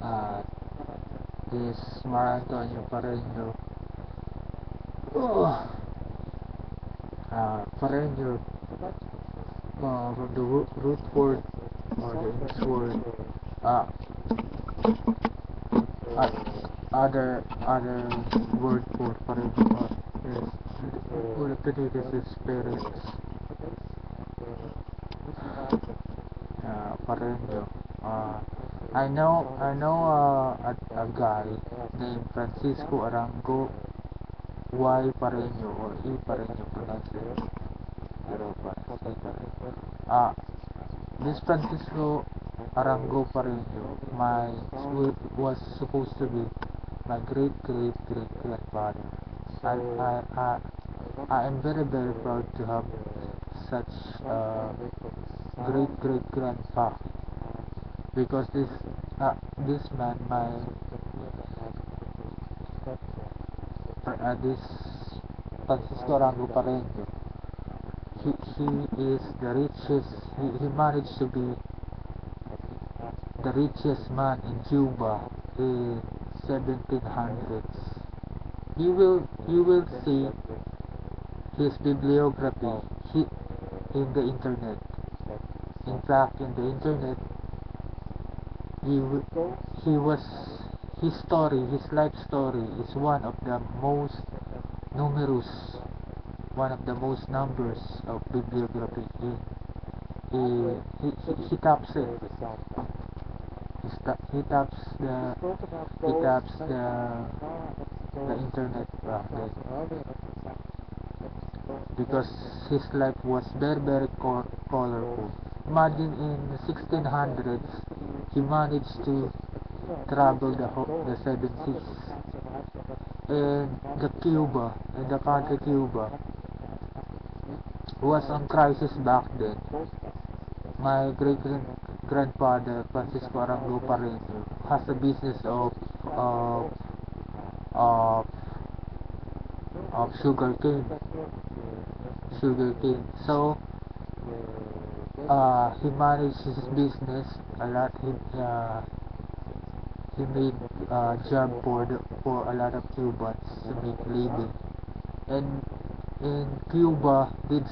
uh, is Marco Pareño. Oh, Pareño from the root word or the English word. Uh, uh, other word for Pareño is repetitive is parents. Pareño. Uh, I know a guy named Francisco Arango Y Pareño or E Pareño pronunciation. This Francisco Arango Pareño, was supposed to be my great grandfather. I am very proud to have such great grandpa because this man this Francisco Arango Pareño, he is the richest. He managed to be the richest man in Cuba in 1700s. You will see his bibliography in the internet. In fact, in the internet, he was his life story is numerous, one of the most numbers of bibliography. He tops it. He taps the internet back then because his life was very colorful. Imagine in 1600s he managed to travel the seven seas, and the country Cuba was on crisis back then. My grandfather Francisco Arango Pareño has a business of sugarcane. So he managed his business a lot. He made job for a lot of Cubans to make living. And in Cuba did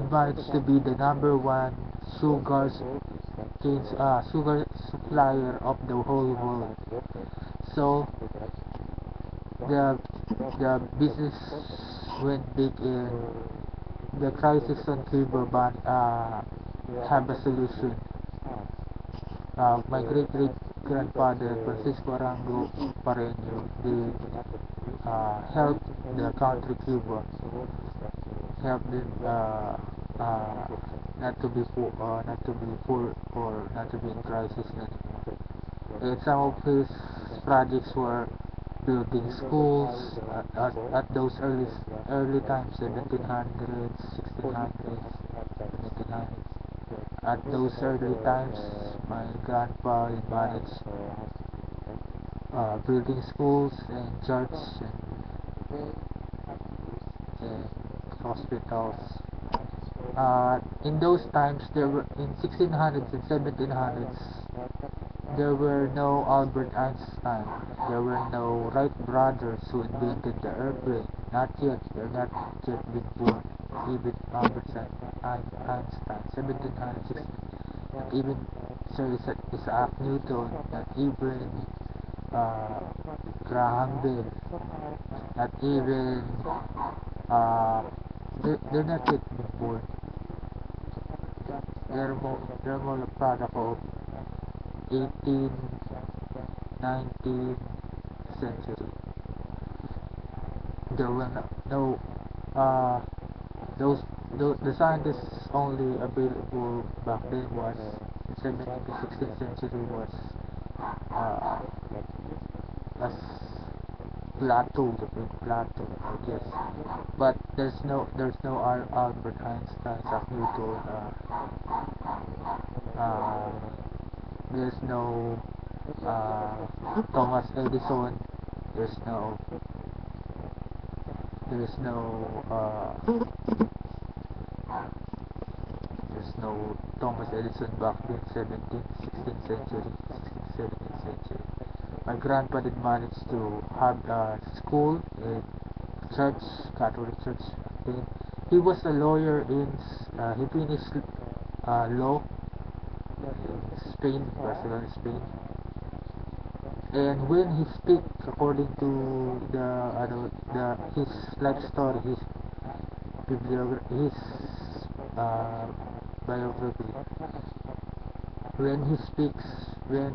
manage to be the number one sugar supplier of the whole world. So the business went big, and the crisis on Cuba have a solution. My great grandfather Francisco Arango Pareño did help the country Cuba, help them not to be poor or not to be in crisis anymore. And some of his projects were building schools at those early times, 1700s, 1600s, 1700s. At those early times, my grandpa managed building schools and churches and hospitals. In those times, there were in 1600s and 1700s, there were no Albert Einstein. There were no Wright brothers who invented the airplane. Not yet. They're not yet been born. Even Albert Einstein, 1700s, not even Sir Isaac Newton, not even Graham Bell, not even they're not yet been born. They're more a product of 18th, 19th century. There were no those the scientists only available back then was 17th to 16th century was as Plato, the great Plato, I guess. But there's no Albert Einstein, Isaac Newton, there's no Thomas Edison, there's no there's no know Thomas Edison back in 17th, 16th century, 16th, 17th century. My grandpa did manage to have a school in church, Catholic church. And he was a lawyer in, he finished law in Spain, Barcelona, Spain. And when he speak, according to his life story, his uh, biography, when he speaks, when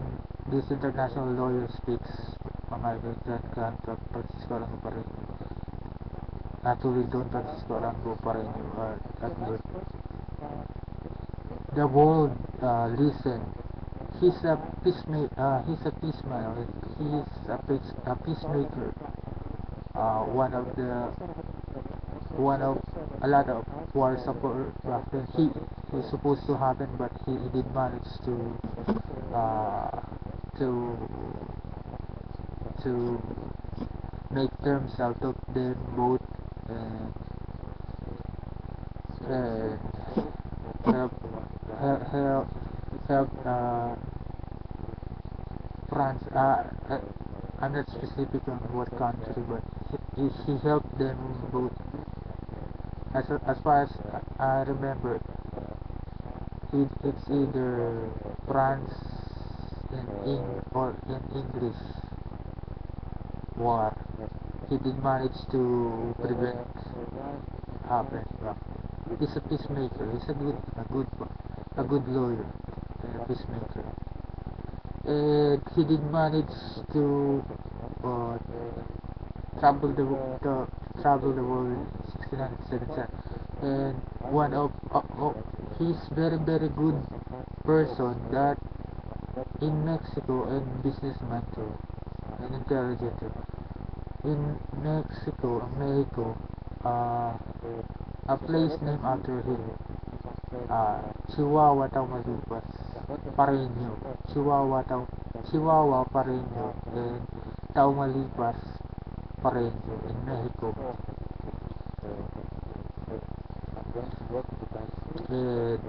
this international lawyer speaks, mga kaibigan, Francisco Arango pa rin, actually Don Francisco Arango pa rin at birth, the world listen. He's a peacemaker. He's a peacemaker. He's a peacemaker. One of a lot of wars back then. He's supposed to happen, but he did manage uh, to to make terms out of them both, and and help help help France. I'm not specific on what country, but he helped them both. As far as I remember, it's either France or in English war. He did manage to prevent happen. He's a peacemaker. He's a good lawyer and a peacemaker. And he did manage to uh, travel the world in 1677. And one of he's very good person that in Mexico, and businessman too, and intelligent too. In Mexico, a place named after him, Chihuahua, Tamaulipas, Pareño, Chihuahua, Pareño, and Tamaulipas, Pareño in Mexico. And,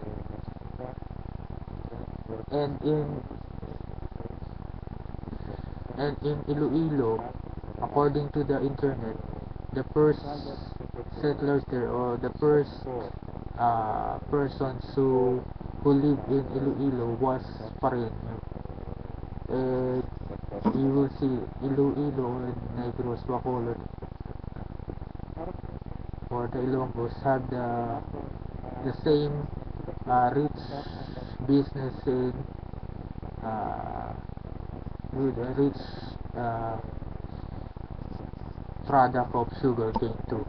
and in Iloilo, according to the internet, the first settlers there, or the first persons who lived in Iloilo was Pareño. And you will see Iloilo and Negros, Bacolod, or the Ilonggos have the same rich business in with a rich product of sugar cane too.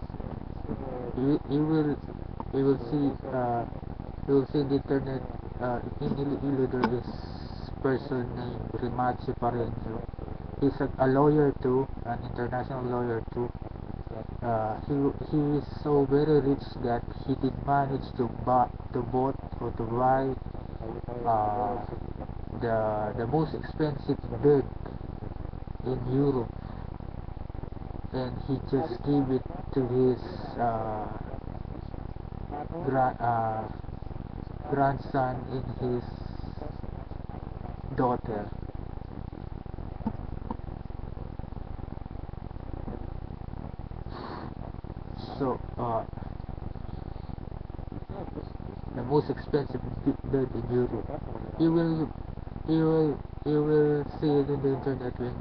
You will see the internet, in Iloilo there is person named Rimachi Pareño. He's a lawyer too, an international lawyer too. He is so very rich that he did manage to buy uh, the most expensive bed in Europe, and he just gave it to his gra grandson and his daughter. So the most expensive bed in Europe. You will see it in the internet when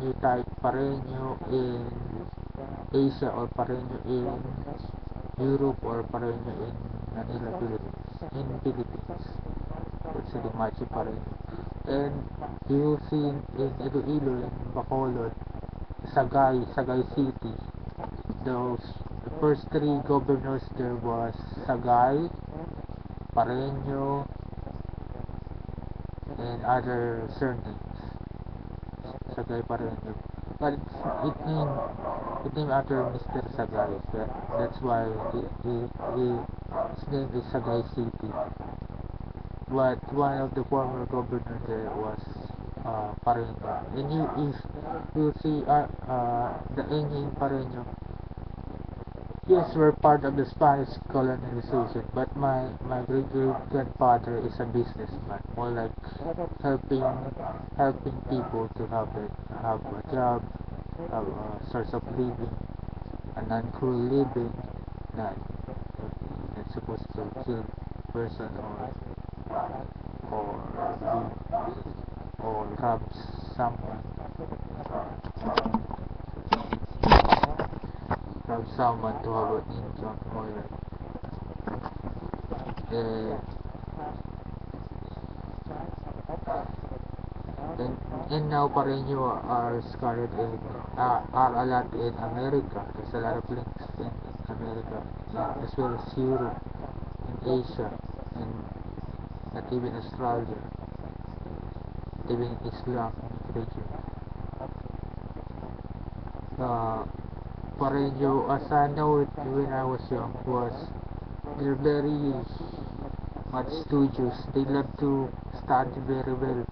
you type Pareño in Asia, or Pareño in Europe, or Pareño in Manila, Philippines. It's the Machi Pareño. And you will see in Iloilo, in Bacolod, Sagay City. The first three governors there was Sagay, Pareño, and other surnames. Sagay Pareño. But it named after Mr. Sagay. That's why his name is Sagay City. But one of the former governors there was Pareño. And you see the N in Pareño. Yes, we're part of the Spanish colonization, but my great great grandfather is a businessman, more like helping helping people to have a job, have a source of living, a non-cruel living, not not supposed to kill person or rob someone, to have an income or uh, and now Pareño are scattered are a lot in America. There's a lot of links in America, as well as Europe, in Asia, and not even Australia, even Islam region. Uh, Pareño, as I know it when I was young, was they're very much studious. They love to study very well.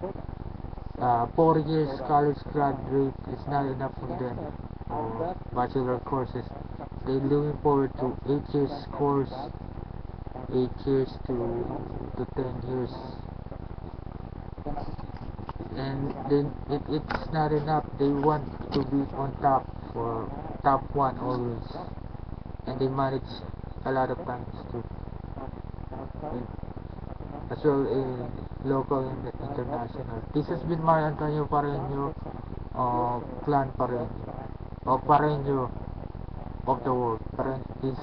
4 years college graduate is not enough for them, or bachelor courses. They're looking forward to 8 years course, 8 years to 10 years, and then it's not enough. They want to be on top, for top one always, and they manage a lot of times too, as well in local and international. This has been Mario Antonio Pareño, Clan Pareño, or Pareño of the world. Pareño is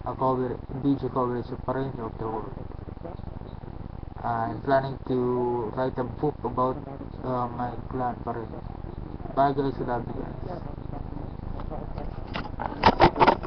a video coverage of Pareño of the world. I'm planning to write a book about my clan Pareño. Bye guys, love you guys.